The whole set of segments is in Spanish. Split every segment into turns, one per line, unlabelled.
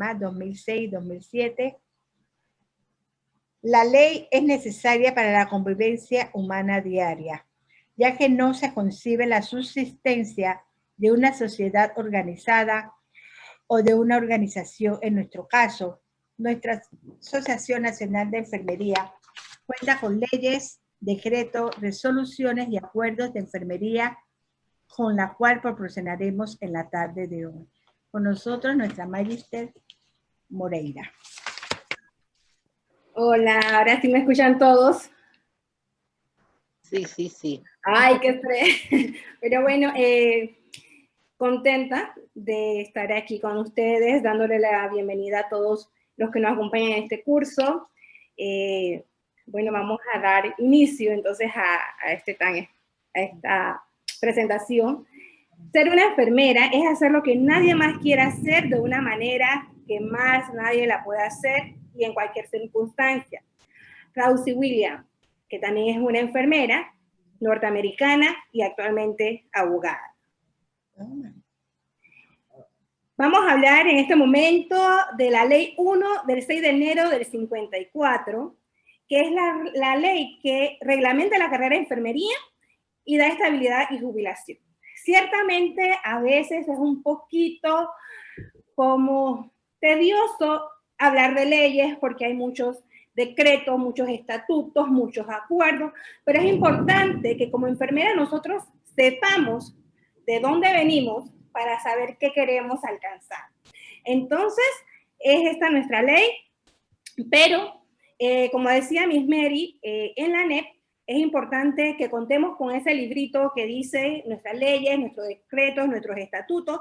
Panamá 2006-2007. La ley es necesaria para la convivencia humana diaria, ya que no se concibe la subsistencia de una sociedad organizada o de una organización. En nuestro caso, nuestra Asociación Nacional de Enfermería cuenta con leyes, decretos, resoluciones y acuerdos de enfermería con la cual proporcionaremos en la tarde de hoy. Con nosotros, nuestra Magister Moreira.
Hola, ahora sí me escuchan todos.
Sí, sí, sí.
Ay, qué estrés. Pero bueno, contenta de estar aquí con ustedes, dándole la bienvenida a todos los que nos acompañan en este curso. Bueno, vamos a dar inicio entonces a esta presentación. Ser una enfermera es hacer lo que nadie más quiere hacer de una manera que más nadie la puede hacer y en cualquier circunstancia. Rousey Williams, que también es una enfermera norteamericana y actualmente abogada. Vamos a hablar en este momento de la Ley 1 del 6 de enero del 54, que es la ley que reglamenta la carrera de enfermería y da estabilidad y jubilación. Ciertamente, a veces es un poquito como tedioso hablar de leyes porque hay muchos decretos, muchos estatutos, muchos acuerdos, pero es importante que como enfermera nosotros sepamos de dónde venimos para saber qué queremos alcanzar. Entonces, es esta nuestra ley, pero como decía Miss Mary, en la NEP es importante que contemos con ese librito que dice nuestras leyes, nuestros decretos, nuestros estatutos,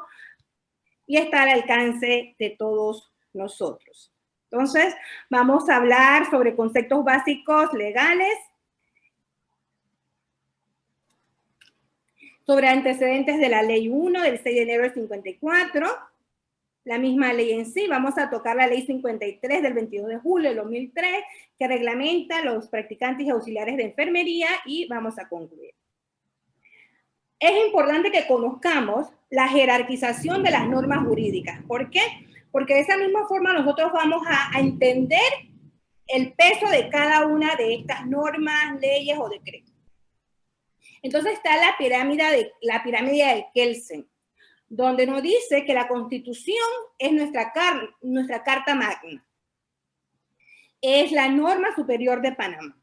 y está al alcance de todos nosotros. Entonces, vamos a hablar sobre conceptos básicos legales, sobre antecedentes de la Ley 1 del 6 de enero del 54, la misma ley en sí. Vamos a tocar la Ley 53 del 22 de julio del 2003, que reglamenta a los practicantes y auxiliares de enfermería, y vamos a concluir. Es importante que conozcamos la jerarquización de las normas jurídicas. ¿Por qué? Porque de esa misma forma nosotros vamos a entender el peso de cada una de estas normas, leyes o decretos. Entonces está la pirámide de Kelsen, donde nos dice que la Constitución es nuestra Carta Magna. Es la norma superior de Panamá.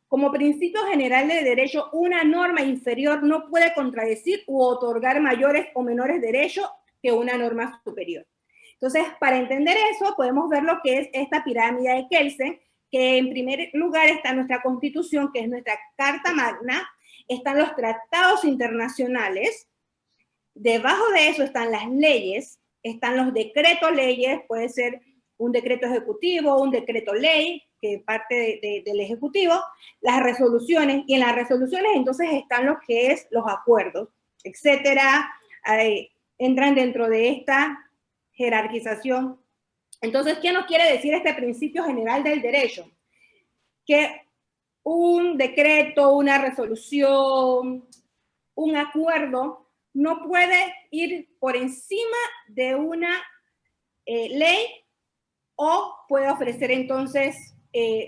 Como principio general de derecho, una norma inferior no puede contradecir u otorgar mayores o menores derechos que una norma superior. Entonces, para entender eso, podemos ver lo que es esta pirámide de Kelsen, que en primer lugar está nuestra Constitución, que es nuestra Carta Magna, están los tratados internacionales, debajo de eso están las leyes, están los decretos leyes, puede ser un decreto ejecutivo, un decreto ley, que parte del ejecutivo, las resoluciones, y en las resoluciones entonces están lo que es los acuerdos, etcétera, entran dentro de esta jerarquización. Entonces, ¿qué nos quiere decir este principio general del derecho? Que un decreto, una resolución, un acuerdo no puede ir por encima de una ley o puede ofrecer entonces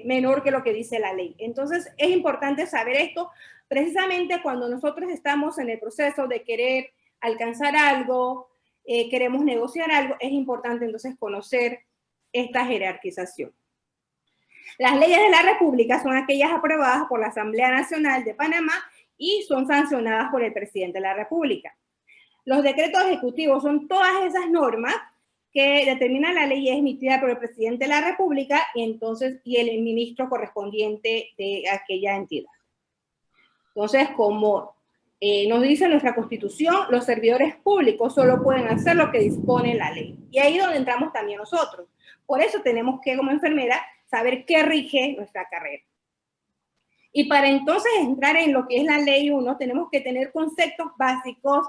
menor que lo que dice la ley. Entonces es importante saber esto precisamente cuando nosotros estamos en el proceso de querer alcanzar algo, queremos negociar algo, es importante entonces conocer esta jerarquización. Las leyes de la República son aquellas aprobadas por la Asamblea Nacional de Panamá y son sancionadas por el presidente de la República. Los decretos ejecutivos son todas esas normas que determina la ley emitida por el presidente de la República y el ministro correspondiente de aquella entidad. Entonces, como nos dice nuestra Constitución, los servidores públicos solo pueden hacer lo que dispone la ley. Y ahí es donde entramos también nosotros. Por eso tenemos que, como enfermera, saber qué rige nuestra carrera. Y para entonces entrar en lo que es la Ley 1, tenemos que tener conceptos básicos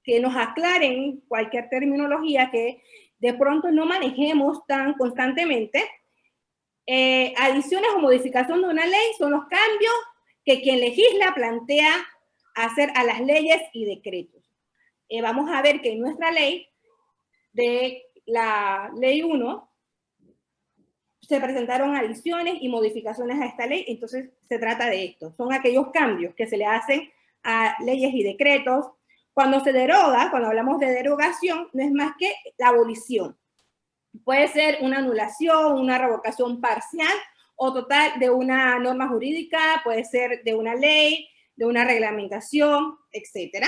que nos aclaren cualquier terminología que de pronto no manejemos tan constantemente. Adiciones o modificación de una ley son los cambios que quien legisla plantea hacer a las leyes y decretos. Vamos a ver que en nuestra ley la ley 1, se presentaron adiciones y modificaciones a esta ley, entonces se trata de esto. Son aquellos cambios que se le hacen a leyes y decretos. Cuando se deroga, cuando hablamos de derogación, no es más que la abolición. Puede ser una anulación, una revocación parcial o total de una norma jurídica, puede ser de una ley, de una reglamentación, etc.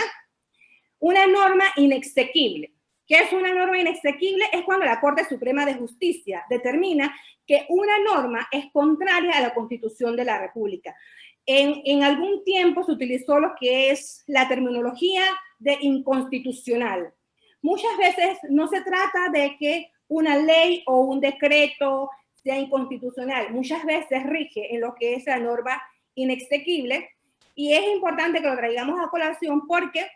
Una norma inexequible. ¿Qué es una norma inexequible? Es cuando la Corte Suprema de Justicia determina que una norma es contraria a la Constitución de la República. En algún tiempo se utilizó lo que es la terminología de inconstitucional. Muchas veces no se trata de que una ley o un decreto sea inconstitucional. Muchas veces rige en lo que es la norma inexequible, y es importante que lo traigamos a colación porque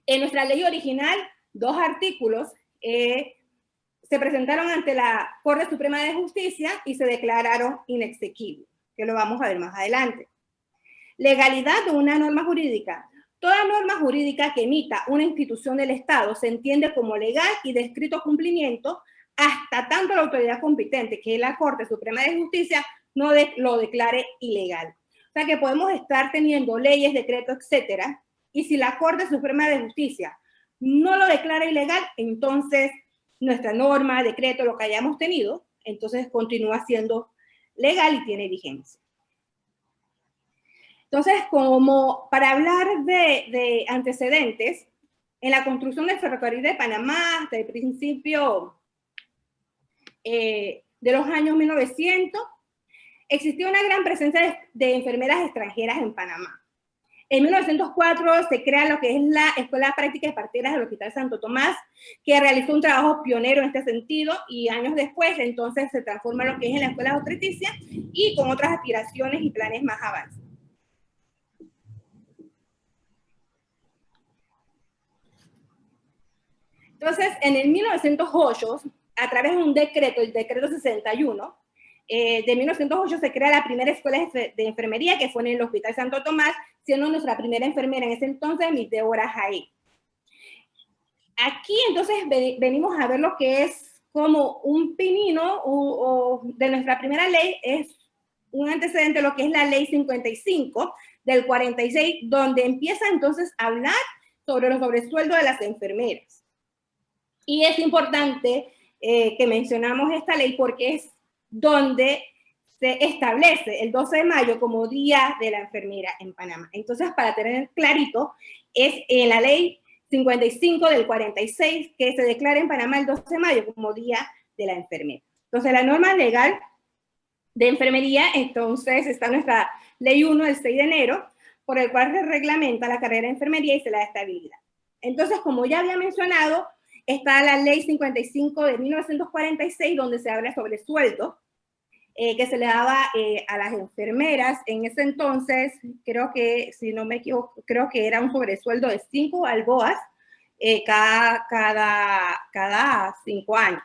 en nuestra ley original 2 artículos se presentaron ante la Corte Suprema de Justicia y se declararon inexequibles, que lo vamos a ver más adelante. Legalidad de una norma jurídica. Toda norma jurídica que emita una institución del Estado se entiende como legal y de estricto cumplimiento hasta tanto la autoridad competente, que es la Corte Suprema de Justicia, no lo declare ilegal. O sea que podemos estar teniendo leyes, decretos, etcétera, y si la Corte Suprema de Justicia no lo declara ilegal, entonces nuestra norma, decreto, lo que hayamos tenido, entonces continúa siendo legal y tiene vigencia. Entonces, como para hablar de antecedentes, en la construcción del ferrocarril de Panamá, desde el principio de los años 1900, existió una gran presencia de enfermeras extranjeras en Panamá. En 1904 se crea lo que es la Escuela de Prácticas de Parteras del Hospital Santo Tomás, que realizó un trabajo pionero en este sentido, y años después entonces se transforma lo que es en la Escuela Obstetricia y con otras aspiraciones y planes más avanzados. Entonces, en el 1908, a través de un decreto, el decreto 61, de 1908 se crea la primera escuela de enfermería, que fue en el Hospital Santo Tomás, siendo nuestra primera enfermera en ese entonces, Miss Deborah Jaé. Aquí entonces venimos a ver lo que es como un pinino de nuestra primera ley, es un antecedente de lo que es la ley 55 del 46, donde empieza entonces a hablar sobre los sobresueldos de las enfermeras. Y es importante que mencionamos esta ley porque es donde se establece el 12 de mayo como Día de la Enfermera en Panamá. Entonces, para tener clarito, es en la ley 55 del 46 que se declara en Panamá el 12 de mayo como Día de la Enfermera. Entonces, la norma legal de enfermería, entonces está nuestra ley 1 del 6 de enero, por el cual se reglamenta la carrera de enfermería y se le da estabilidad. Entonces, como ya había mencionado, está la ley 55 de 1946, donde se habla sobre sueldo que se le daba a las enfermeras. En ese entonces, creo que, si no me equivoco, creo que era un sobresueldo de 5 balboas cada 5 años.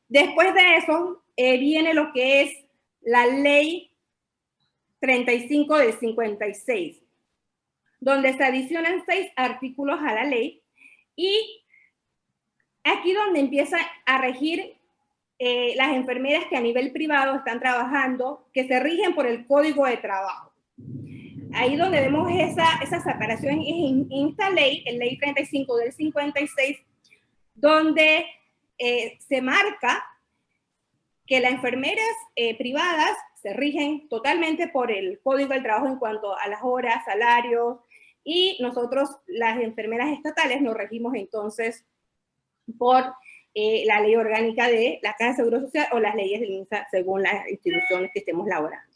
Después de eso, viene lo que es la ley 35 del 56, donde se adicionan 6 artículos a la ley, y aquí donde empieza a regir las enfermeras que a nivel privado están trabajando, que se rigen por el Código de Trabajo. Ahí donde vemos esa separación en esta ley, en ley 35 del 56, donde se marca que las enfermeras privadas se rigen totalmente por el Código del Trabajo en cuanto a las horas, salarios, y nosotros, las enfermeras estatales, nos regimos entonces por la ley orgánica de la Caja de Seguro Social o las leyes del MINSA según las instituciones que estemos laborando.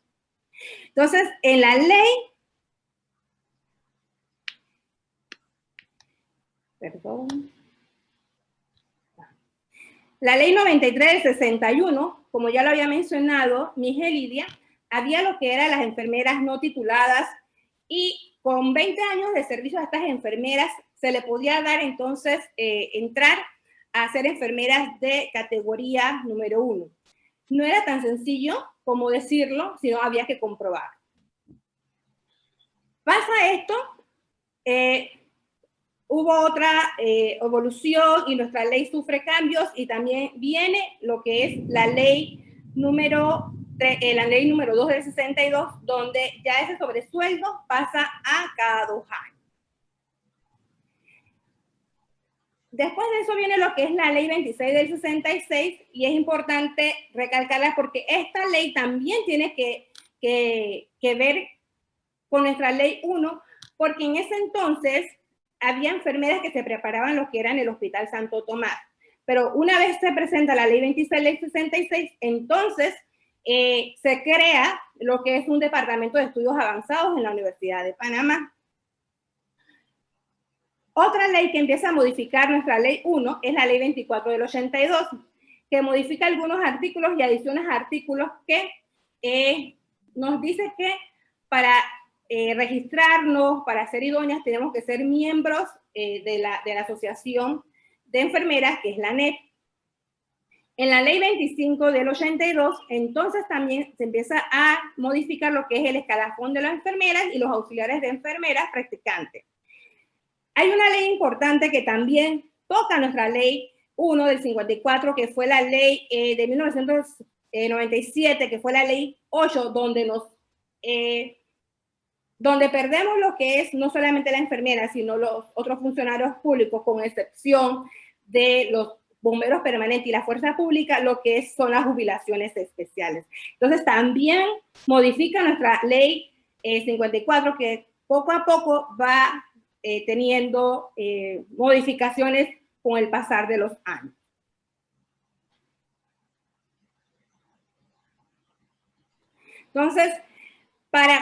Entonces, en la ley, la ley 93 del 61, como ya lo había mencionado Miguel Lidia, había lo que eran las enfermeras no tituladas, y con 20 años de servicio a estas enfermeras se le podía dar entonces entrar a ser enfermeras de categoría número 1. No era tan sencillo como decirlo, sino había que comprobar. Pasa esto, hubo otra evolución y nuestra ley sufre cambios y también viene lo que es la ley número 2 del 62, donde ya ese sobresueldo pasa a cada 2 años. Después de eso viene lo que es la ley 26 del 66 y es importante recalcarla porque esta ley también tiene que ver con nuestra ley 1, porque en ese entonces había enfermeras que se preparaban lo que era en el Hospital Santo Tomás. Pero una vez se presenta la ley 26 del 66, entonces se crea lo que es un departamento de estudios avanzados en la Universidad de Panamá. Otra ley que empieza a modificar nuestra ley 1 es la ley 24 del 82, que modifica algunos artículos y adiciona artículos que nos dice que para registrarnos, para ser idóneas, tenemos que ser miembros de la Asociación de Enfermeras, que es la ANEP. En la ley 25 del 82, entonces también se empieza a modificar lo que es el escalafón de las enfermeras y los auxiliares de enfermeras practicantes. Hay una ley importante que también toca nuestra ley 1 del 54, que fue la ley de 1997, que fue la ley 8, donde perdemos lo que es no solamente la enfermera, sino los otros funcionarios públicos, con excepción de los bomberos permanentes y la fuerza pública, lo que son las jubilaciones especiales. Entonces, también modifica nuestra ley 54, que poco a poco va teniendo modificaciones con el pasar de los años. Entonces,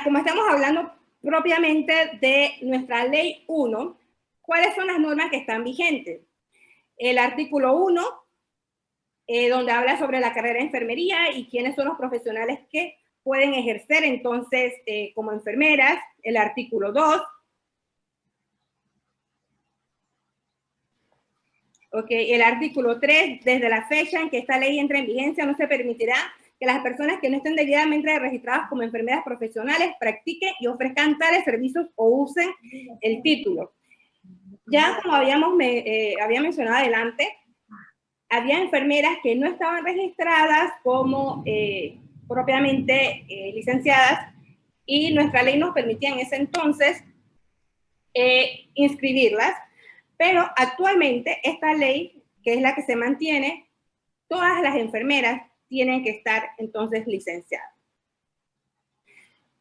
como estamos hablando propiamente de nuestra ley 1, ¿cuáles son las normas que están vigentes? El artículo 1, donde habla sobre la carrera de enfermería y quiénes son los profesionales que pueden ejercer entonces como enfermeras. El artículo 2. El artículo 3, desde la fecha en que esta ley entra en vigencia, no se permitirá que las personas que no estén debidamente registradas como enfermeras profesionales practiquen y ofrezcan tales servicios o usen el título. Ya como había mencionado adelante, había enfermeras que no estaban registradas como propiamente licenciadas y nuestra ley nos permitía en ese entonces inscribirlas, pero actualmente esta ley, que es la que se mantiene, todas las enfermeras tienen que estar entonces licenciadas.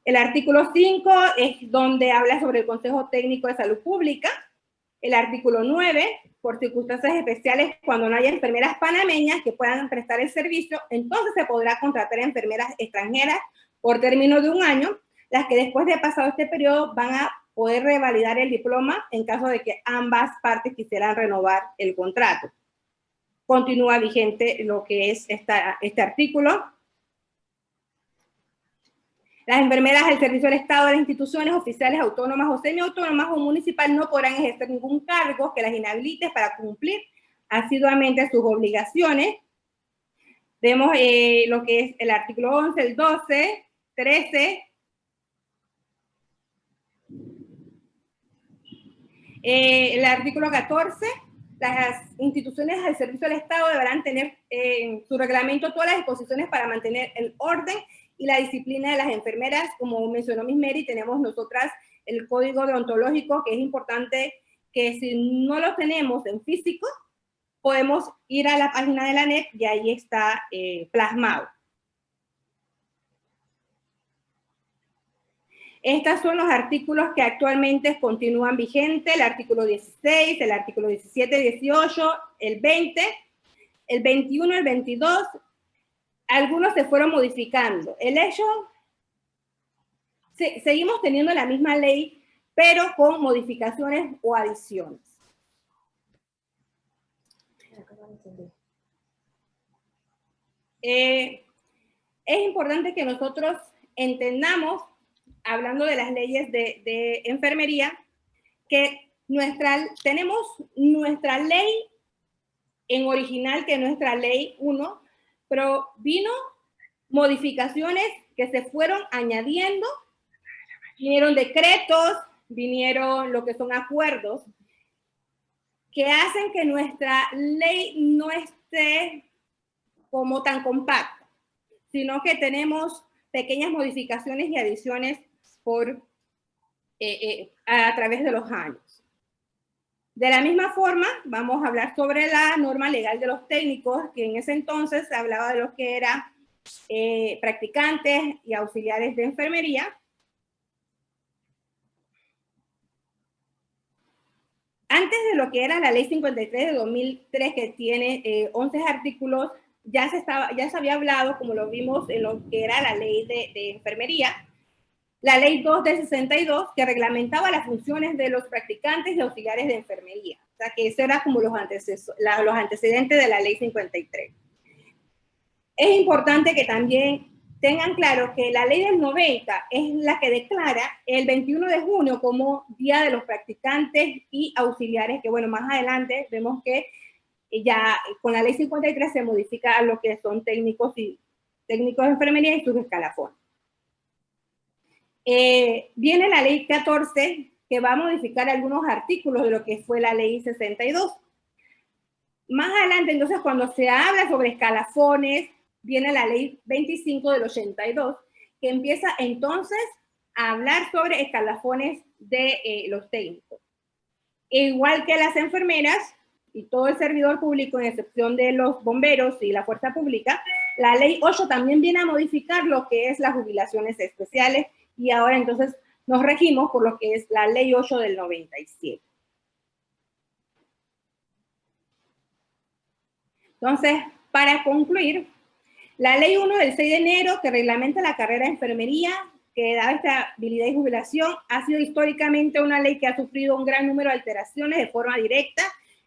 El artículo 5 es donde habla sobre el Consejo Técnico de Salud Pública. El artículo 9, por circunstancias especiales, cuando no haya enfermeras panameñas que puedan prestar el servicio, entonces se podrá contratar a enfermeras extranjeras por término de 1 año, las que después de pasado este periodo van a poder revalidar el diploma en caso de que ambas partes quisieran renovar el contrato. Continúa vigente lo que es este artículo. Las enfermeras al servicio del Estado de las instituciones oficiales autónomas o semiautónomas o municipal no podrán ejercer ningún cargo que las inhabilite para cumplir asiduamente sus obligaciones. Vemos lo que es el artículo 11, el 12, 13. El artículo 14, las instituciones al servicio del Estado deberán tener en su reglamento todas las disposiciones para mantener el orden y la disciplina de las enfermeras. Como mencionó Miss Mary, tenemos nosotras el código deontológico, que es importante que si no lo tenemos en físico, podemos ir a la página de la ANEP y ahí está plasmado. Estos son los artículos que actualmente continúan vigentes: el artículo 16, el artículo 17, 18, el 20, el 21, el 22. Algunos se fueron modificando. El hecho, seguimos teniendo la misma ley, pero con modificaciones o adiciones. Es importante que nosotros entendamos, hablando de las leyes de enfermería, que tenemos nuestra ley en original, que es nuestra ley 1, pero vino modificaciones que se fueron añadiendo, vinieron decretos, vinieron lo que son acuerdos, que hacen que nuestra ley no esté como tan compacta, sino que tenemos pequeñas modificaciones y adiciones a través de los años. De la misma forma, vamos a hablar sobre la norma legal de los técnicos, que en ese entonces se hablaba de lo que eran practicantes y auxiliares de enfermería. Antes de lo que era la ley 53 de 2003, que tiene 11 artículos, ya se había hablado, como lo vimos en lo que era la ley de enfermería, la ley 2 de 62, que reglamentaba las funciones de los practicantes y auxiliares de enfermería. O sea, que eso era como los antecedentes de la ley 53. Es importante que también tengan claro que la ley del 90 es la que declara el 21 de junio como Día de los Practicantes y Auxiliares, que bueno, más adelante vemos que ya con la ley 53 se modifica lo que son técnicos de enfermería y sus escalafones. Viene la ley 14, que va a modificar algunos artículos de lo que fue la ley 62. Más adelante, entonces, cuando se habla sobre escalafones, viene la ley 25 del 82, que empieza entonces a hablar sobre escalafones de los técnicos. Igual que las enfermeras y todo el servidor público, en excepción de los bomberos y la fuerza pública, la ley 8 también viene a modificar lo que es las jubilaciones especiales, y ahora entonces nos regimos por lo que es la ley 8 del 97. Entonces, para concluir, la ley 1 del 6 de enero, que reglamenta la carrera de enfermería, que da estabilidad y jubilación, ha sido históricamente una ley que ha sufrido un gran número de alteraciones de forma directa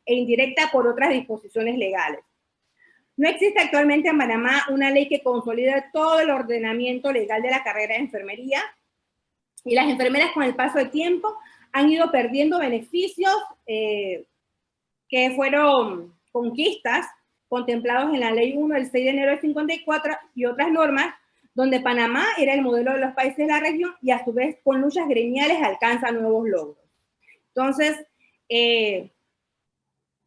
e indirecta por otras disposiciones legales. No existe actualmente en Panamá una ley que consolide todo el ordenamiento legal de la carrera de enfermería, y las enfermeras, con el paso del tiempo, han ido perdiendo beneficios que fueron conquistas contemplados en la ley 1 del 6 de enero del 54 y otras normas, donde Panamá era el modelo de los países de la región y a su vez con luchas gremiales alcanza nuevos logros. Entonces,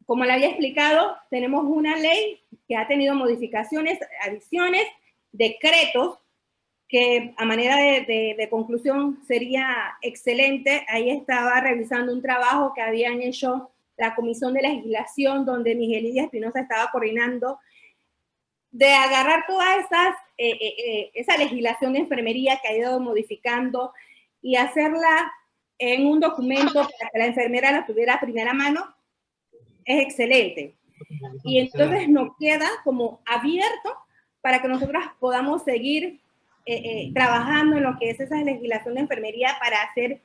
como le había explicado, tenemos una ley que ha tenido modificaciones, adiciones, decretos, que a manera de conclusión sería excelente. Ahí estaba revisando un trabajo que habían hecho la Comisión de Legislación, donde Miguel Lidia Espinosa estaba coordinando, de agarrar toda esa legislación de enfermería que ha ido modificando y hacerla en un documento para que la enfermera la tuviera a primera mano. Es excelente. Y entonces nos queda como abierto para que nosotros podamos seguir trabajando en lo que es esa legislación de enfermería para hacer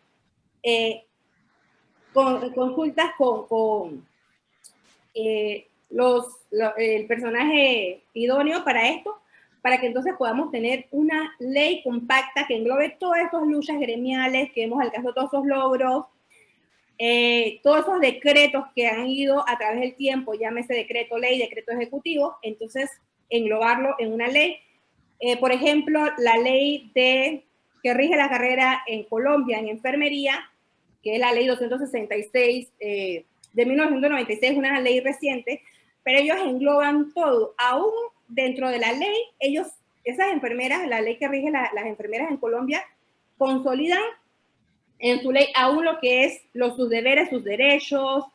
consultas con el personaje idóneo para esto, para que entonces podamos tener una ley compacta que englobe todas esas luchas gremiales, que hemos alcanzado todos esos logros, todos esos decretos que han ido a través del tiempo, llámese decreto ley, decreto ejecutivo, entonces englobarlo en una ley. Por ejemplo, la ley que rige la carrera en Colombia en enfermería, que es la ley 266 de 1996, una ley reciente, pero ellos engloban todo. Aún dentro de la ley, esas enfermeras, la ley que rige las enfermeras en Colombia, consolidan en su ley aún lo que es sus deberes, sus derechos,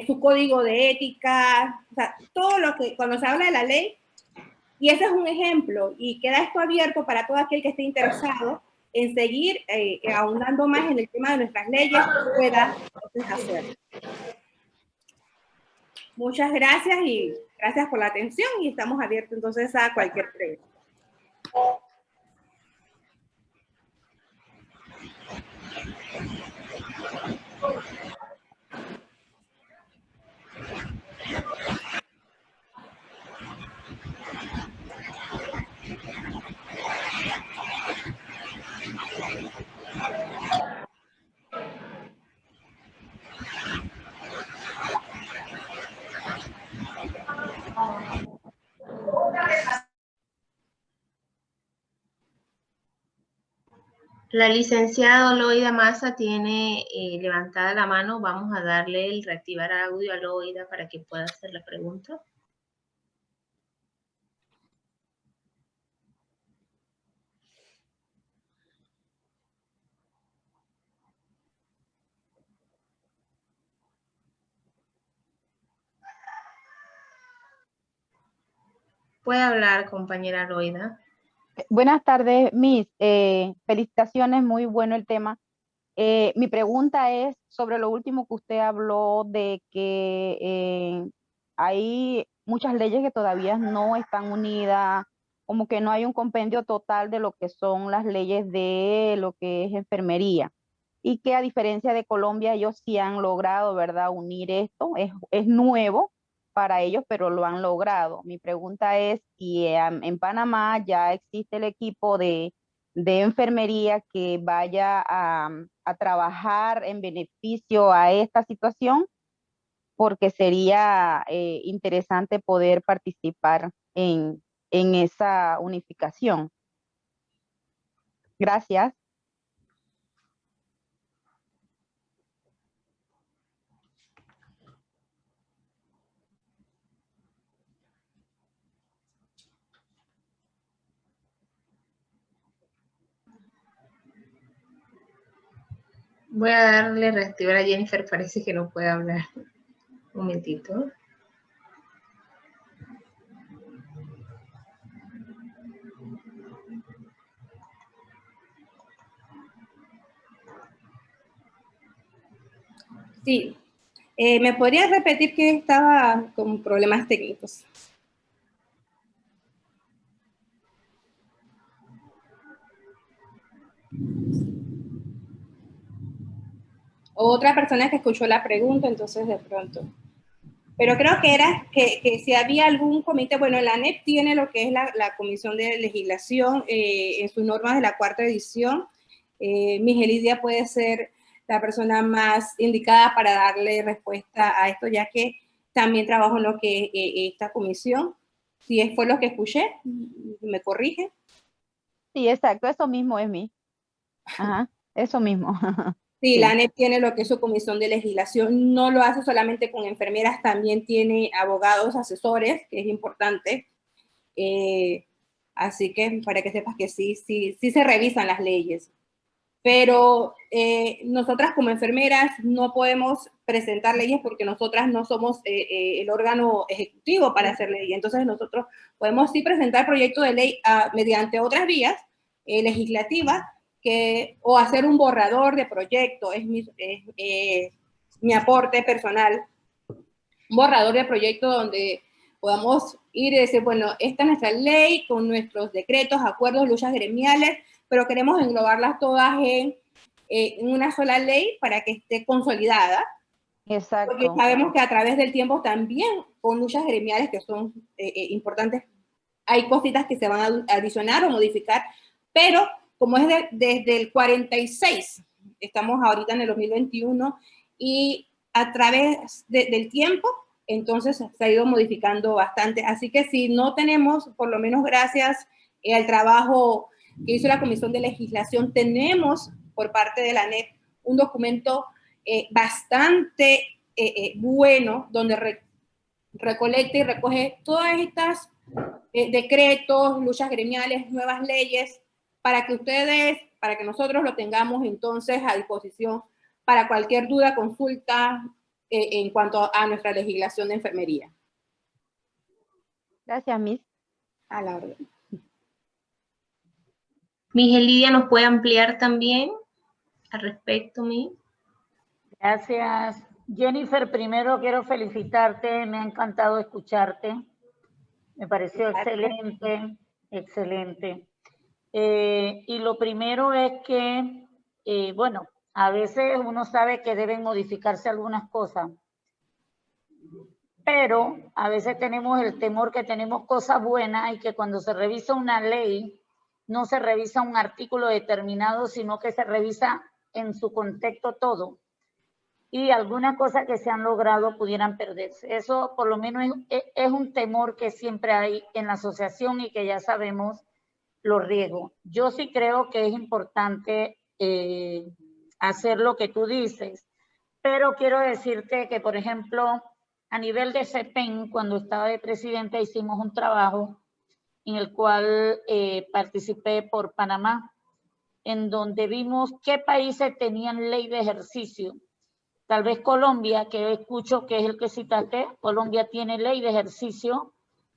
su código de ética, o sea, todo lo que cuando se habla de la ley. Y ese es un ejemplo, y queda esto abierto para todo aquel que esté interesado en seguir ahondando más en el tema de nuestras leyes, pueda hacerlo. Muchas gracias y gracias por la atención, y estamos abiertos entonces a cualquier pregunta.
La licenciada Loida Maza tiene levantada la mano. Vamos a darle el reactivar audio a Loida para que pueda hacer la pregunta. Puede hablar, compañera Loida.
Buenas tardes, Miss. Felicitaciones, muy bueno el tema. Mi pregunta es sobre lo último que usted habló de que hay muchas leyes que todavía no están unidas, como que no hay un compendio total de lo que son las leyes de lo que es enfermería. Y que a diferencia de Colombia, ellos sí han logrado, ¿verdad?, unir esto. Es nuevo para ellos, pero lo han logrado. Mi pregunta es si en Panamá ya existe el equipo de enfermería que vaya a trabajar en beneficio a esta situación, porque sería interesante poder participar en esa unificación. Gracias.
Voy a darle reactivar a Jennifer, parece que no puede hablar. Un momentito.
Sí. ¿Me podrías repetir que estaba con problemas técnicos? Otra persona que escuchó la pregunta, entonces de pronto. Pero creo que era que si había algún comité, bueno, la ANEP tiene lo que es la Comisión de Legislación en sus normas de la 4ª edición. Miguel Lidia puede ser la persona más indicada para darle respuesta a esto, ya que también trabajo en lo que es esta comisión. Si fue lo que escuché, ¿me corrige?
Sí, exacto, eso mismo es mí. Ajá, eso mismo.
Sí,
Sí.
la ANEP tiene lo que es su comisión de legislación, no lo hace solamente con enfermeras, también tiene abogados, asesores, que es importante. Así que para que sepas que sí se revisan las leyes. Pero nosotras como enfermeras no podemos presentar leyes porque nosotras no somos el órgano ejecutivo para hacer leyes. Entonces nosotros podemos sí presentar proyectos de ley mediante otras vías legislativas, o hacer un borrador de proyecto, es mi aporte personal, un borrador de proyecto donde podamos ir y decir, bueno, esta es nuestra ley con nuestros decretos, acuerdos, luchas gremiales, pero queremos englobarlas todas en una sola ley para que esté consolidada.
Exacto.
Porque sabemos que a través del tiempo también con luchas gremiales que son importantes, hay cositas que se van a adicionar o modificar, pero como es desde el 46, estamos ahorita en el 2021, y a través del tiempo, entonces se ha ido modificando bastante. Así que si no tenemos, por lo menos gracias al trabajo que hizo la Comisión de Legislación, tenemos por parte de la ANEP un documento bastante bueno, donde recolecta y recoge todas estas decretos, luchas gremiales, nuevas leyes, para que ustedes, para que nosotros lo tengamos entonces a disposición para cualquier duda, consulta en cuanto a nuestra legislación de enfermería.
Gracias, Miss.
A la orden.
Miguel Lidia, ¿nos puede ampliar también al respecto, Miss?
Gracias. Jennifer, primero quiero felicitarte, me ha encantado escucharte. Me pareció excelente, excelente. Y lo primero es que, bueno, a veces uno sabe que deben modificarse algunas cosas, pero a veces tenemos el temor que tenemos cosas buenas y que cuando se revisa una ley, no se revisa un artículo determinado, sino que se revisa en su contexto todo. Y algunas cosas que se han logrado pudieran perderse. Eso por lo menos es un temor que siempre hay en la asociación y que ya sabemos los riesgos. Yo sí creo que es importante hacer lo que tú dices, pero quiero decirte que, por ejemplo, a nivel de CEPEN, cuando estaba de presidenta, hicimos un trabajo en el cual participé por Panamá, en donde vimos qué países tenían ley de ejercicio. Tal vez Colombia, que escucho que es el que citaste, Colombia tiene ley de ejercicio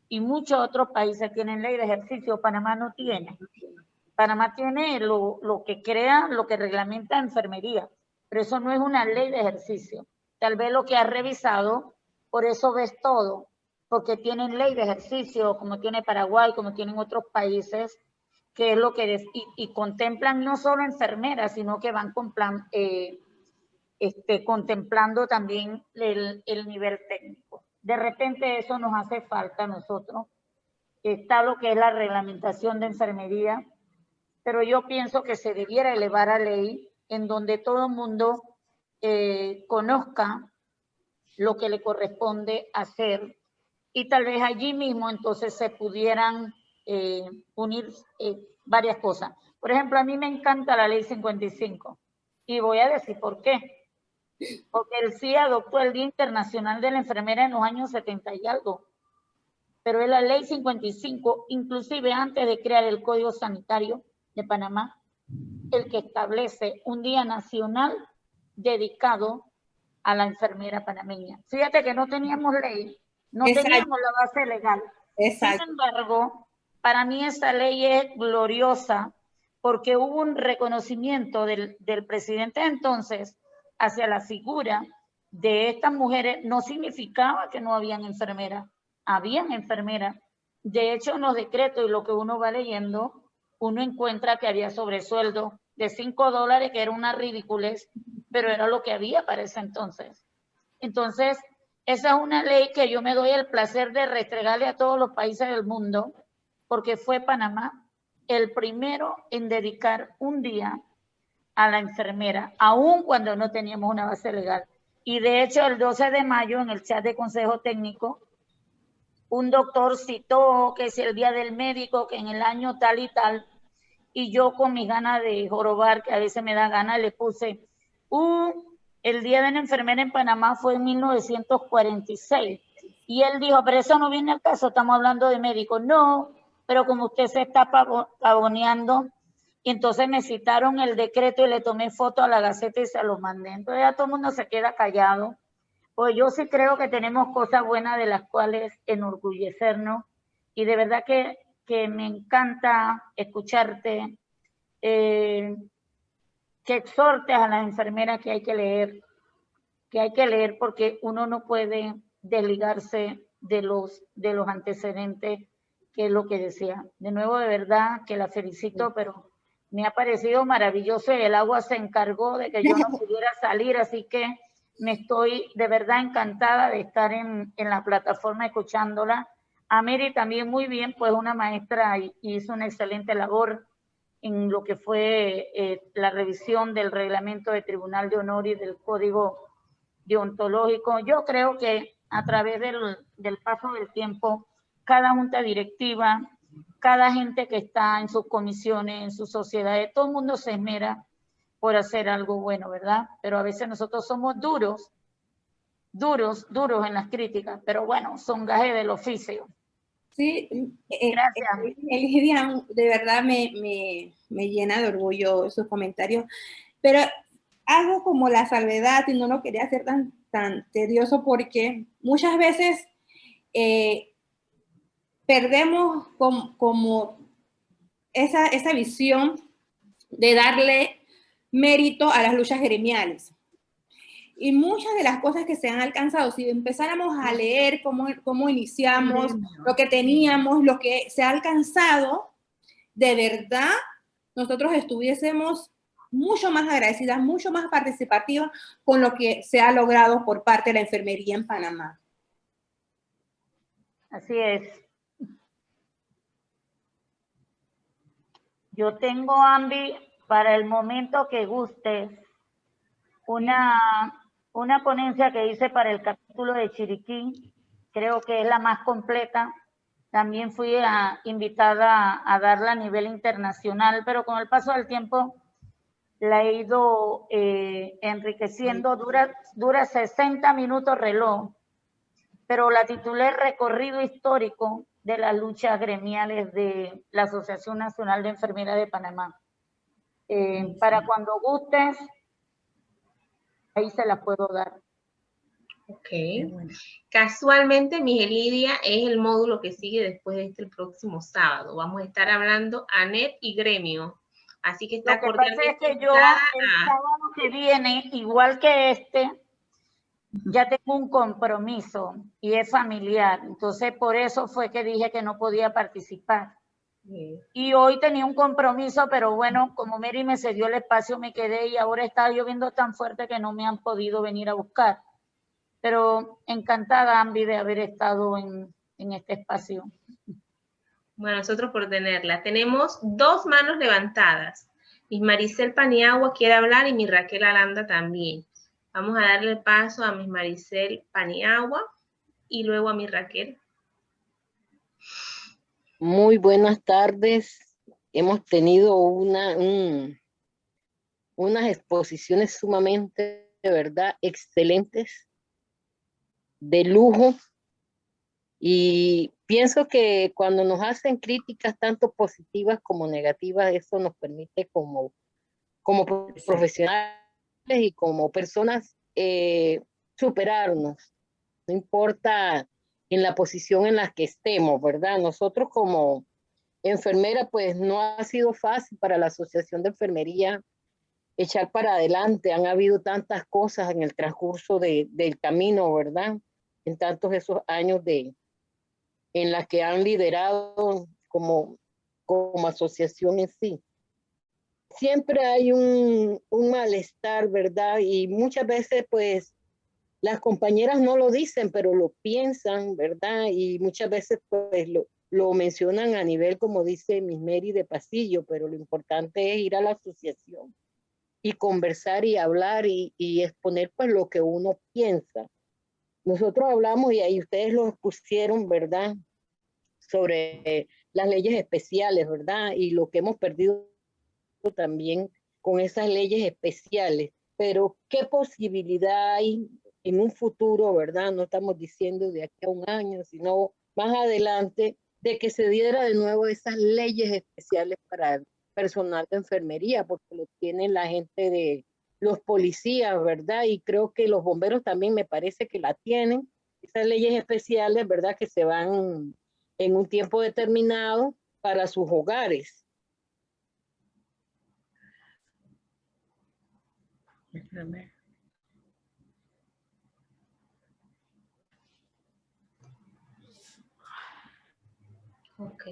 y muchos otros países tienen ley de ejercicio, Panamá no tiene. Panamá tiene lo que crea, lo que reglamenta enfermería, pero eso no es una ley de ejercicio. Tal vez lo que has revisado, por eso ves todo, porque tienen ley de ejercicio, como tiene Paraguay, como tienen otros países, que es lo que y contemplan no solo enfermeras, sino que van contemplando también el nivel técnico. De repente eso nos hace falta a nosotros. Está lo que es la reglamentación de enfermería, pero yo pienso que se debiera elevar a ley en donde todo el mundo conozca lo que le corresponde hacer y tal vez allí mismo entonces se pudieran unir varias cosas. Por ejemplo, a mí me encanta la ley 55 y voy a decir por qué. Porque el sí adoptó el Día Internacional de la Enfermera en los años 70 y algo. Pero es la ley 55, inclusive antes de crear el Código Sanitario de Panamá, el que establece un día nacional dedicado a la enfermera panameña. Fíjate que no teníamos ley, no teníamos la base legal. Exacto. Sin embargo, para mí esa ley es gloriosa porque hubo un reconocimiento del presidente entonces hacia la figura de estas mujeres. No significaba que no habían enfermeras, habían enfermeras. De hecho, en los decretos y lo que uno va leyendo, uno encuentra que había sobresueldo de $5, que era una ridiculez, pero era lo que había para ese entonces. Entonces, esa es una ley que yo me doy el placer de restregarle a todos los países del mundo, porque fue Panamá el primero en dedicar un día a la enfermera, aun cuando no teníamos una base legal. Y de hecho, el 12 de mayo, en el chat de Consejo Técnico, un doctor citó que es el Día del Médico, que en el año tal y tal, y yo con mis ganas de jorobar, que a veces me da ganas, le puse, el Día de la Enfermera en Panamá fue en 1946. Y él dijo, pero eso no viene al caso, estamos hablando de médicos. No, pero como usted se está pavoneando, y entonces me citaron el decreto y le tomé foto a la Gaceta y se lo mandé. Entonces ya todo el mundo se queda callado. Pues yo sí creo que tenemos cosas buenas de las cuales enorgullecernos. Y de verdad que me encanta escucharte, que exhortes a las enfermeras que hay que leer porque uno no puede desligarse de los antecedentes, que es lo que decía. De nuevo, de verdad que la felicito, pero me ha parecido maravilloso y el agua se encargó de que yo no pudiera salir, así que me estoy de verdad encantada de estar en la plataforma escuchándola. A Mary también muy bien, pues una maestra hizo una excelente labor en lo que fue la revisión del reglamento de Tribunal de Honor y del Código Deontológico. Yo creo que a través del paso del tiempo, cada junta directiva, cada gente que está en sus comisiones, en sus sociedades, todo el mundo se esmera por hacer algo bueno, ¿verdad? Pero a veces nosotros somos duros en las críticas, pero bueno, son gajes del oficio.
Sí,
gracias.
Lidia, de verdad me llena de orgullo sus comentarios, pero hago como la salvedad y no lo quería hacer tan tedioso porque muchas veces perdemos como esa visión de darle mérito a las luchas gremiales. Y muchas de las cosas que se han alcanzado, si empezáramos a leer cómo iniciamos, lo que teníamos, lo que se ha alcanzado, de verdad, nosotros estuviésemos mucho más agradecidas, mucho más participativas con lo que se ha logrado por parte de la enfermería en Panamá.
Así es. Yo tengo, Ambi, para el momento que gustes, una ponencia que hice para el capítulo de Chiriquí, creo que es la más completa, También fui invitada a darla a nivel internacional, pero con el paso del tiempo la he ido enriqueciendo. Dura 60 minutos reloj, pero la titulé Recorrido Histórico de las luchas gremiales de la Asociación Nacional de Enfermeras de Panamá. Para cuando gustes, ahí se las puedo dar.
Ok. Casualmente, Miguel Lidia, es el módulo que sigue después de el próximo sábado. Vamos a estar hablando ANEP y gremio. Así que está
Lo que pasa es que yo el sábado que viene, igual que ya tengo un compromiso y es familiar. Entonces, por eso fue que dije que no podía participar. Y hoy tenía un compromiso, pero bueno, como Mary me cedió el espacio, me quedé y ahora está lloviendo tan fuerte que no me han podido venir a buscar. Pero encantada, Ambi, de haber estado en este espacio.
Bueno, nosotros por tenerla. Tenemos 2 manos levantadas. Miss Maricel Paniagua quiere hablar y mi Raquel Aranda también. Vamos a darle paso a Miss Maricel Paniagua y luego a mi Raquel.
Muy buenas tardes. Hemos tenido unas exposiciones sumamente, de verdad, excelentes, de lujo. Y pienso que cuando nos hacen críticas tanto positivas como negativas, eso nos permite como profesionales y como personas superarnos. No importa en la posición en la que estemos, ¿verdad? Nosotros como enfermera, pues no ha sido fácil para la Asociación de Enfermería echar para adelante. Han habido tantas cosas en el transcurso del camino, ¿verdad? En tantos esos años en las que han liderado como asociación en sí. Siempre hay un malestar, ¿verdad? Y muchas veces, pues, las compañeras no lo dicen, pero lo piensan, ¿verdad? Y muchas veces, pues, lo mencionan a nivel, como dice Miss Mary, de pasillo, pero lo importante es ir a la asociación y conversar y hablar y exponer, pues, lo que uno piensa. Nosotros hablamos, y ahí ustedes lo pusieron, ¿verdad?, sobre las leyes especiales, ¿verdad? Y lo que hemos perdido también con esas leyes especiales. Pero ¿qué posibilidad hay en un futuro, ¿verdad? No estamos diciendo de aquí a un año, sino más adelante, de que se diera de nuevo esas leyes especiales para el personal de enfermería, porque lo tienen la gente de los policías, ¿verdad? Y creo que los bomberos también me parece que la tienen, esas leyes especiales, ¿verdad? Que se van en un tiempo determinado para sus hogares.
Ok.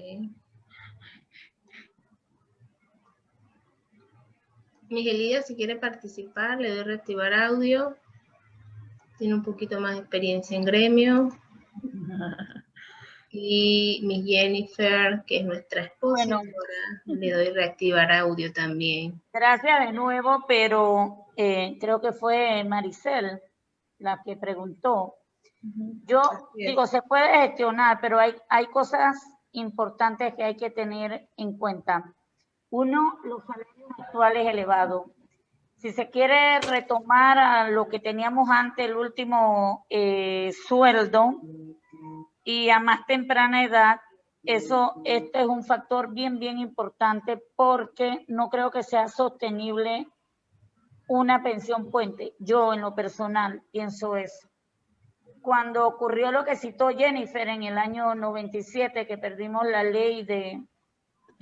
Miguelida, si quiere participar, le doy reactivar audio. Tiene un poquito más de experiencia en gremio. Y mi Jennifer, que es nuestra esposa,
Bueno,
le doy reactivar audio también.
Gracias de nuevo, pero creo que fue Maricel la que preguntó. Yo digo, se puede gestionar, pero hay cosas importantes que hay que tener en cuenta. Uno, los salarios actuales elevados. Si se quiere retomar a lo que teníamos antes, el último sueldo, y a más temprana edad, este es un factor bien importante, porque no creo que sea sostenible una pensión puente. Yo en lo personal pienso eso. Cuando ocurrió lo que citó Jennifer en el año 97, que perdimos la ley de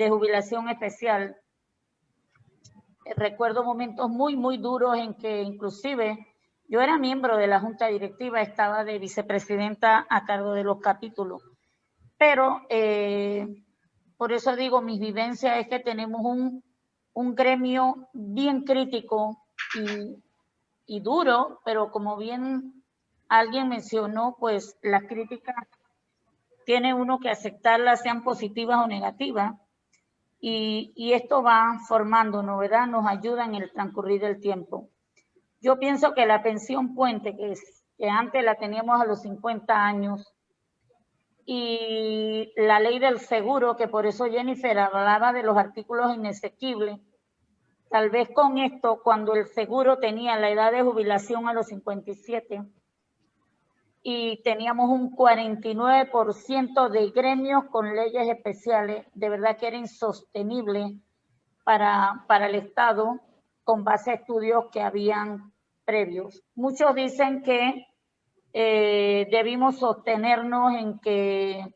jubilación especial, recuerdo momentos muy duros en que inclusive yo era miembro de la junta directiva, estaba de vicepresidenta a cargo de los capítulos, pero por eso digo, mis vivencias es que tenemos un gremio bien crítico y duro, pero como bien alguien mencionó, pues las críticas tiene uno que aceptarlas, sean positivas o negativas, y esto va formando, ¿verdad? Nos ayuda en el transcurrir del tiempo. Yo pienso que la pensión puente, que antes la teníamos a los 50 años, y la ley del seguro, que por eso Jennifer hablaba de los artículos inexequibles. Tal vez con esto, cuando el seguro tenía la edad de jubilación a los 57 y teníamos un 49% de gremios con leyes especiales, de verdad que era insostenible para el Estado con base a estudios que habían previos. Muchos dicen que debimos sostenernos en que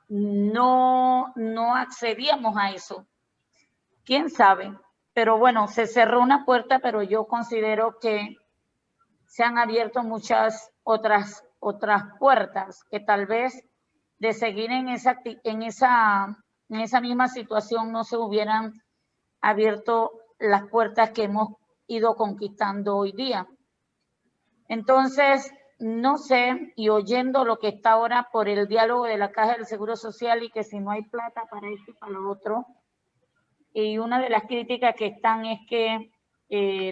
no accedíamos a eso. ¿Quién sabe? Pero bueno, se cerró una puerta, pero yo considero que se han abierto muchas otras puertas que tal vez de seguir en esa misma situación no se hubieran abierto las puertas que hemos ido conquistando hoy día. Entonces, no sé, y oyendo lo que está ahora por el diálogo de la Caja del Seguro Social y que si no hay plata para esto y para lo otro, y una de las críticas que están es que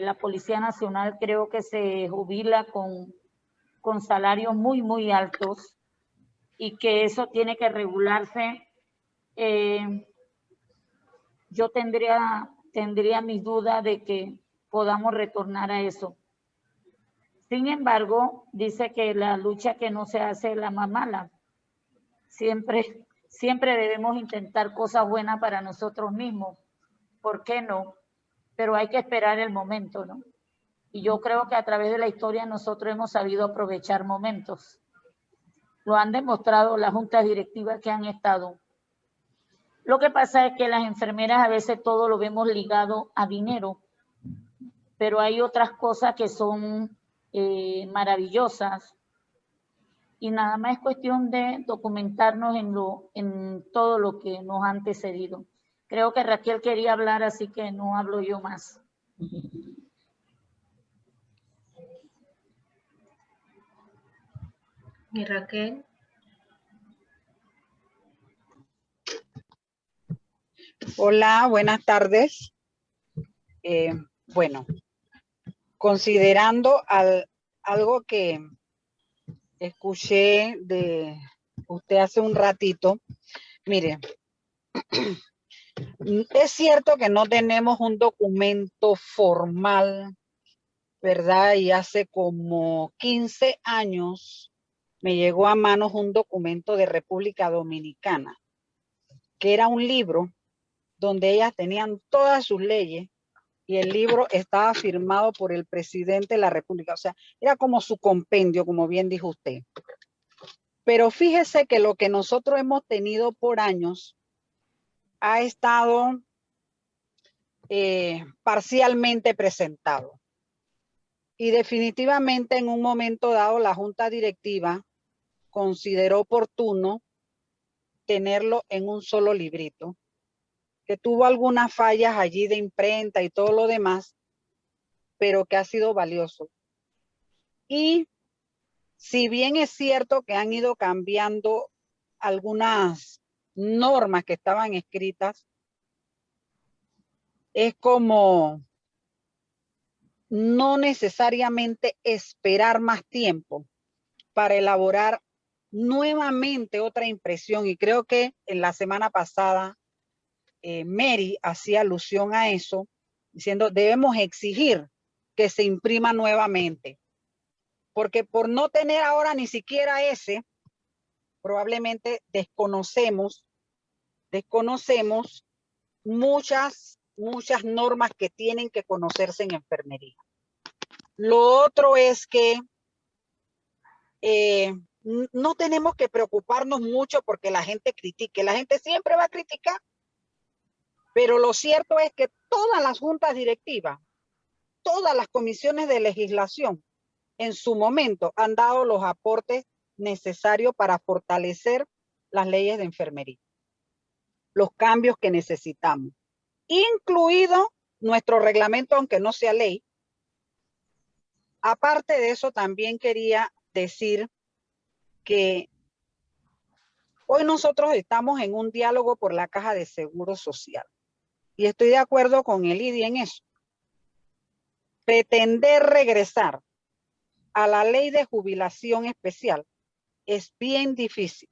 la Policía Nacional creo que se jubila con salarios muy, muy altos y que eso tiene que regularse. Yo tendría mis dudas de que podamos retornar a eso. Sin embargo, dice que la lucha que no se hace es la más mala. Siempre debemos intentar cosas buenas para nosotros mismos. ¿Por qué no? Pero hay que esperar el momento, ¿no? Y yo creo que a través de la historia nosotros hemos sabido aprovechar momentos. Lo han demostrado las juntas directivas que han estado. Lo que pasa es que las enfermeras a veces todo lo vemos ligado a dinero, pero hay otras cosas que son maravillosas y nada más es cuestión de documentarnos en todo lo que nos ha antecedido. Creo que Raquel quería hablar, así que no hablo yo más.
¿Y Raquel?
Hola, buenas tardes. Bueno, considerando algo que escuché de usted hace un ratito, mire, es cierto que no tenemos un documento formal, ¿verdad? Y hace como 15 años me llegó a manos un documento de República Dominicana, que era un libro donde ellas tenían todas sus leyes y el libro estaba firmado por el presidente de la República. O sea, era como su compendio, como bien dijo usted. Pero fíjese que lo que nosotros hemos tenido por años ha estado parcialmente presentado. Y definitivamente en un momento dado la Junta Directiva consideró oportuno tenerlo en un solo librito, que tuvo algunas fallas allí de imprenta y todo lo demás, pero que ha sido valioso. Y si bien es cierto que han ido cambiando algunas normas que estaban escritas, es como no necesariamente esperar más tiempo para elaborar nuevamente otra impresión. Y creo que en la semana pasada Mary hacía alusión a eso, diciendo debemos exigir que se imprima nuevamente, porque por no tener ahora ni siquiera ese, probablemente desconocemos muchas normas que tienen que conocerse en enfermería. Lo otro es que no tenemos que preocuparnos mucho porque la gente critique. La gente siempre va a criticar. Pero lo cierto es que todas las juntas directivas, todas las comisiones de legislación, en su momento han dado los aportes necesarios para fortalecer las leyes de enfermería, los cambios que necesitamos, incluido nuestro reglamento, aunque no sea ley. Aparte de eso, también quería decir que hoy nosotros estamos en un diálogo por la Caja de Seguro Social. Y estoy de acuerdo con el IDI en eso. Pretender regresar a la ley de jubilación especial es bien difícil.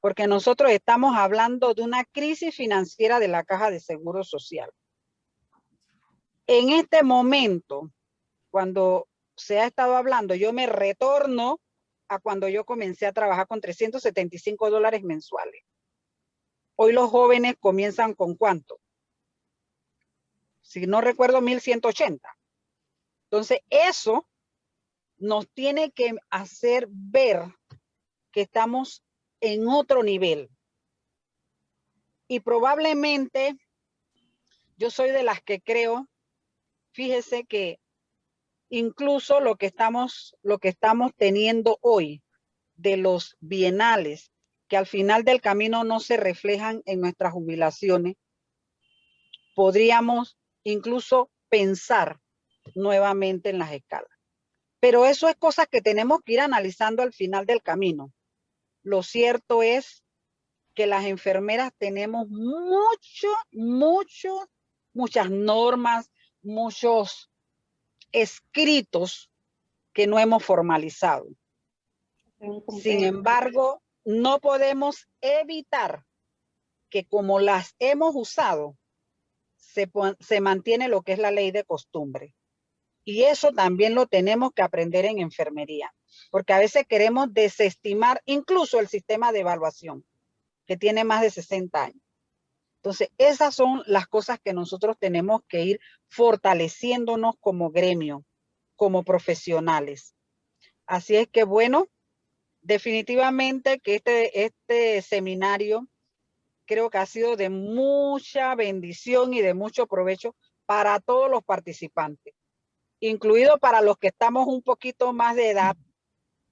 porque nosotros estamos hablando de una crisis financiera de la Caja de Seguro Social. En este momento, cuando se ha estado hablando, yo me retorno a cuando yo comencé a trabajar con $375 mensuales. Hoy los jóvenes comienzan con ¿cuánto? Si no recuerdo, 1,180. Entonces, eso nos tiene que hacer ver que estamos en otro nivel. Y probablemente yo soy de las que creo, fíjese que incluso lo que estamos teniendo hoy de los bienales, que al final del camino no se reflejan en nuestras jubilaciones, podríamos incluso pensar nuevamente en las escalas. Pero eso es cosas que tenemos que ir analizando al final del camino. Lo cierto es que las enfermeras tenemos muchas normas, muchos escritos que no hemos formalizado. Sin embargo, no podemos evitar que como las hemos usado, se mantiene lo que es la ley de costumbre. Y eso también lo tenemos que aprender en enfermería, porque a veces queremos desestimar incluso el sistema de evaluación, que tiene más de 60 años. Entonces, esas son las cosas que nosotros tenemos que ir fortaleciéndonos como gremio, como profesionales. Así es que, bueno, definitivamente que este seminario creo que ha sido de mucha bendición y de mucho provecho para todos los participantes, incluido para los que estamos un poquito más de edad.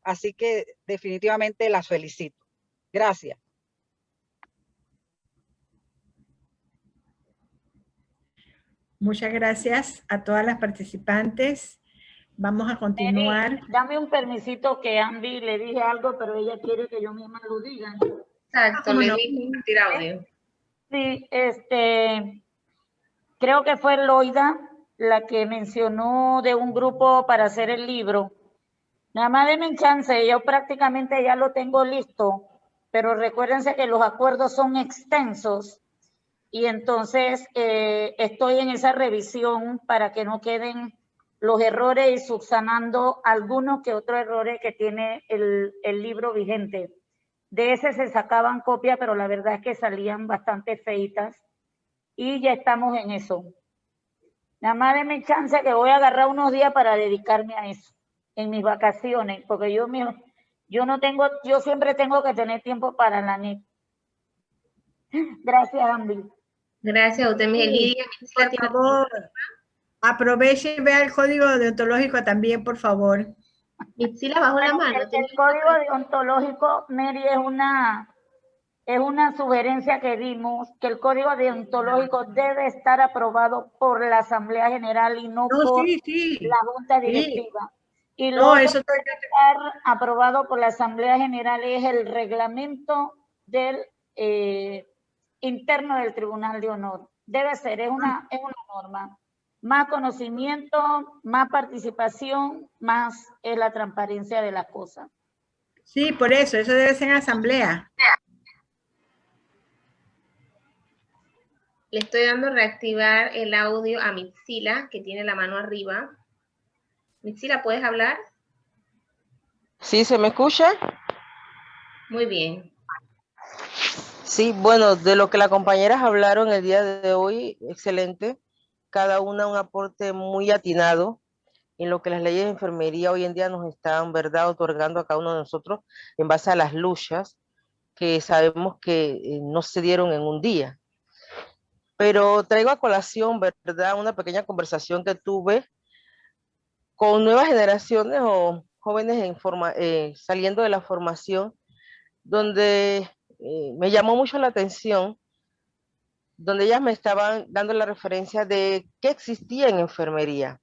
Así que definitivamente las felicito. Gracias.
Muchas gracias a todas las participantes. Vamos a continuar.
Mary, dame un permisito que Andy le dije algo, pero ella quiere que yo misma lo diga.
Exacto, le di compartir audio.
Sí, creo que fue Loida la que mencionó de un grupo para hacer el libro. Nada más denme un chance, yo prácticamente ya lo tengo listo, pero recuérdense que los acuerdos son extensos y entonces estoy en esa revisión para que no queden los errores y subsanando algunos que otros errores que tiene el libro vigente. De ese se sacaban copias, pero la verdad es que salían bastante feitas y ya estamos en eso. Nada más denme chance que voy a agarrar unos días para dedicarme a eso en mis vacaciones, porque yo siempre tengo que tener tiempo para la NET. Gracias, Andy.
Gracias a usted, Lidia.
Por favor, aproveche y vea el código deontológico también, por favor.
Mitzila bajó la mano.
El código deontológico, Mary, es una sugerencia que dimos, que el código deontológico debe estar aprobado por la Asamblea General y no por la Junta Directiva. Y lo otro que debe estar aprobado por la Asamblea General es el reglamento del interno del Tribunal de Honor. Debe ser, es una norma. Más conocimiento, más participación, más es la transparencia de las cosas.
Sí, por eso debe ser en asamblea.
Le estoy dando reactivar el audio a Mitzila, que tiene la mano arriba. Mitzila, ¿puedes hablar?
¿Sí se me escucha?
Muy bien.
Sí, bueno, de lo que las compañeras hablaron el día de hoy, excelente. Cada una un aporte muy atinado en lo que las leyes de enfermería hoy en día nos están, ¿verdad?, otorgando a cada uno de nosotros en base a las luchas que sabemos que no se dieron en un día. Pero traigo a colación, ¿verdad?, una pequeña conversación que tuve con nuevas generaciones o jóvenes saliendo de la formación, donde me llamó mucho la atención, donde ellas me estaban dando la referencia de qué existía en enfermería.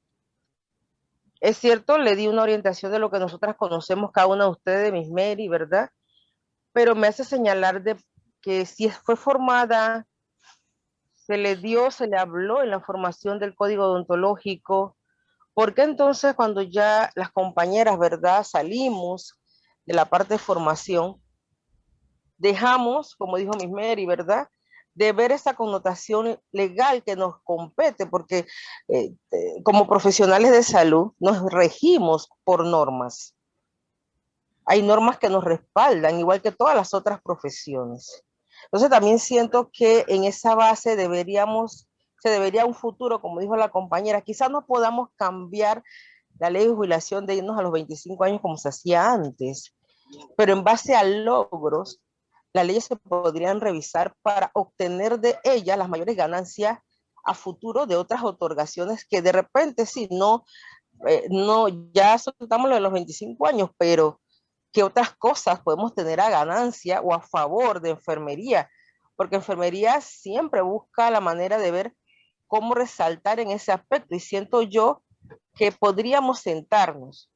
Es cierto, le di una orientación de lo que nosotras conocemos, cada una de ustedes, de Miss Mary, ¿verdad? Pero me hace señalar de que si fue formada, se le habló en la formación del código odontológico. ¿Por qué entonces cuando ya las compañeras, ¿verdad?, salimos de la parte de formación, dejamos, como dijo Miss Mary, ¿verdad?, de ver esa connotación legal que nos compete, porque como profesionales de salud nos regimos por normas. Hay normas que nos respaldan, igual que todas las otras profesiones. Entonces también siento que en esa base se debería un futuro, como dijo la compañera, quizás no podamos cambiar la ley de jubilación de irnos a los 25 años como se hacía antes, pero en base a logros, las leyes se podrían revisar para obtener de ellas las mayores ganancias a futuro de otras otorgaciones que de repente sí, no, ya soltamos lo de los 25 años, pero ¿qué otras cosas podemos tener a ganancia o a favor de enfermería? Porque enfermería siempre busca la manera de ver cómo resaltar en ese aspecto, y siento yo que podríamos sentarnos.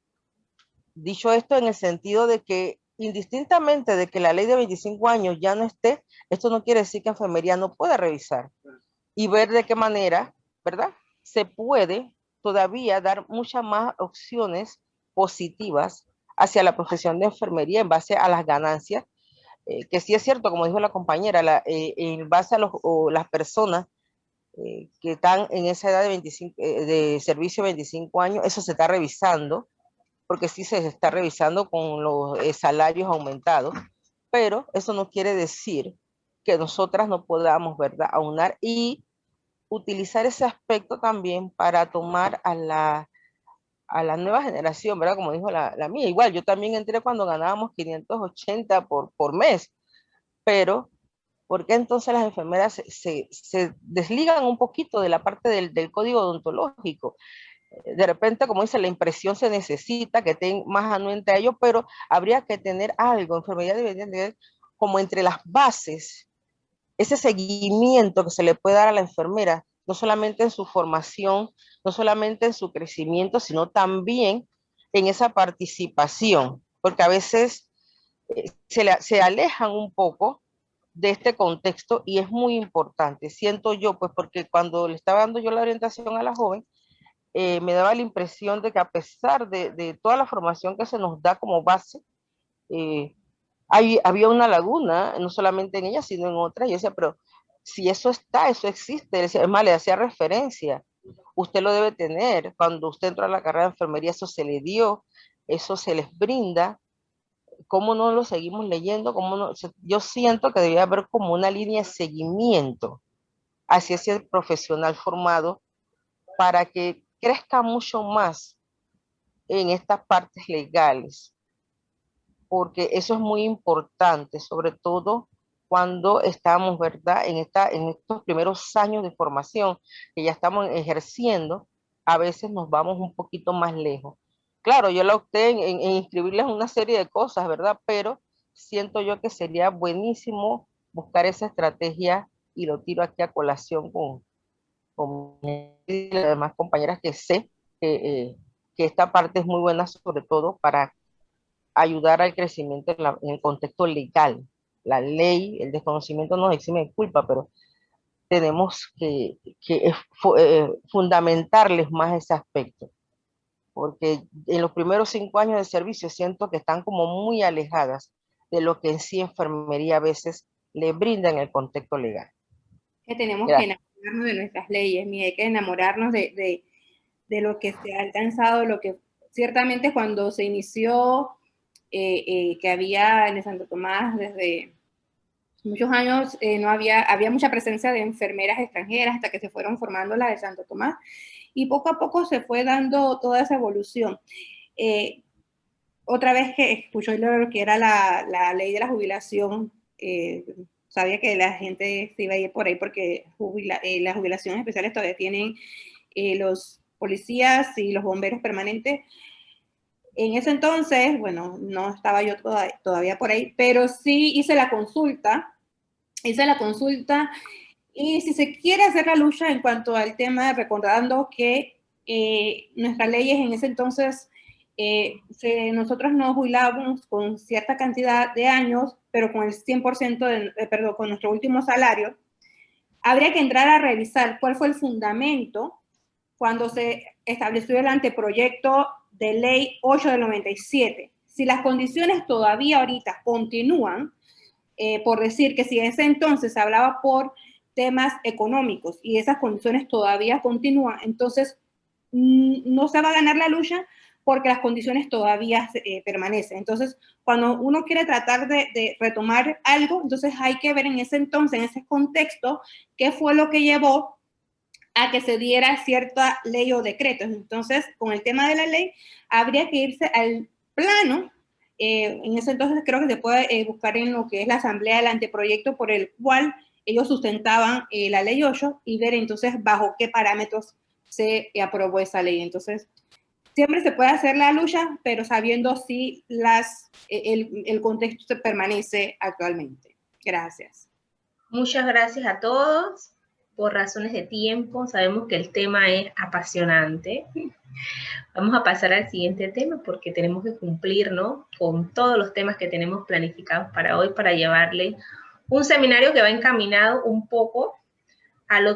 Dicho esto en el sentido de que indistintamente de que la ley de 25 años ya no esté, esto no quiere decir que enfermería no pueda revisar y ver de qué manera, ¿verdad?, se puede todavía dar muchas más opciones positivas hacia la profesión de enfermería en base a las ganancias, que sí es cierto, como dijo la compañera, en base a las personas que están en esa edad de servicio 25 años, eso se está revisando, porque sí se está revisando con los salarios aumentados, pero eso no quiere decir que nosotras no podamos, ¿verdad?, aunar y utilizar ese aspecto también para tomar a la nueva generación, ¿verdad? Como dijo la mía. Igual, yo también entré cuando ganábamos 580 por mes, pero ¿por qué entonces las enfermeras se desligan un poquito de la parte del código odontológico? De repente, como dice, la impresión se necesita, que estén más anuente a ello, pero habría que tener algo, enfermería debería tener como entre las bases, ese seguimiento que se le puede dar a la enfermera, no solamente en su formación, no solamente en su crecimiento, sino también en esa participación, porque a veces se alejan un poco de este contexto y es muy importante, siento yo, pues porque cuando le estaba dando yo la orientación a la joven, me daba la impresión de que a pesar de toda la formación que se nos da como base, había una laguna, no solamente en ella, sino en otras. Y yo decía, pero si eso está, eso existe. Es más, le hacía referencia. Usted lo debe tener. Cuando usted entró a la carrera de enfermería, eso se le dio, eso se les brinda. ¿Cómo no lo seguimos leyendo? ¿Cómo no? Yo siento que debía haber como una línea de seguimiento hacia ese profesional formado para que crezca mucho más en estas partes legales, porque eso es muy importante, sobre todo cuando estamos, ¿verdad?, en estos primeros años de formación, que ya estamos ejerciendo, a veces nos vamos un poquito más lejos. Claro, yo la opté en inscribirles una serie de cosas, ¿verdad?, pero siento yo que sería buenísimo buscar esa estrategia, y lo tiro aquí a colación con las demás compañeras, que sé que esta parte es muy buena, sobre todo para ayudar al crecimiento en el contexto legal. La ley, el desconocimiento nos exime de culpa, pero tenemos que fundamentarles más ese aspecto, porque en los primeros 5 años de servicio siento que están como muy alejadas de lo que en sí enfermería a veces le brinda en el contexto legal.
Que tenemos que enamorarnos de nuestras leyes, hay que enamorarnos de lo que se ha alcanzado, lo que ciertamente cuando se inició, que había en el Santo Tomás desde muchos años, no había mucha presencia de enfermeras extranjeras hasta que se fueron formando las de Santo Tomás, y poco a poco se fue dando toda esa evolución. Otra vez que escuchó lo que era la ley de la jubilación, sabía que la gente se iba a ir por ahí porque las jubilaciones especiales todavía tienen los policías y los bomberos permanentes. En ese entonces, bueno, no estaba yo todavía por ahí, pero sí hice la consulta, y si se quiere hacer la lucha en cuanto al tema, recordando que nuestras leyes en ese entonces, nosotros nos jubilábamos con cierta cantidad de años, pero con el 100%, con nuestro último salario, habría que entrar a revisar cuál fue el fundamento cuando se estableció el anteproyecto de ley 8 del 97. Si las condiciones todavía ahorita continúan, por decir que si en ese entonces se hablaba por temas económicos y esas condiciones todavía continúan, entonces no se va a ganar la lucha porque las condiciones todavía permanecen. Entonces, cuando uno quiere tratar de retomar algo, entonces hay que ver en ese entonces, en ese contexto, qué fue lo que llevó a que se diera cierta ley o decreto. Entonces, con el tema de la ley, habría que irse al plano. En ese entonces creo que se puede buscar en lo que es la asamblea del anteproyecto por el cual ellos sustentaban la ley 8 y ver entonces bajo qué parámetros se aprobó esa ley. Entonces, siempre se puede hacer la lucha, pero sabiendo si el contexto se permanece actualmente. Gracias.
Muchas gracias a todos. Por razones de tiempo, sabemos que el tema es apasionante. Vamos a pasar al siguiente tema porque tenemos que cumplir, ¿no?, con todos los temas que tenemos planificados para hoy, para llevarle un seminario que va encaminado un poco a lo que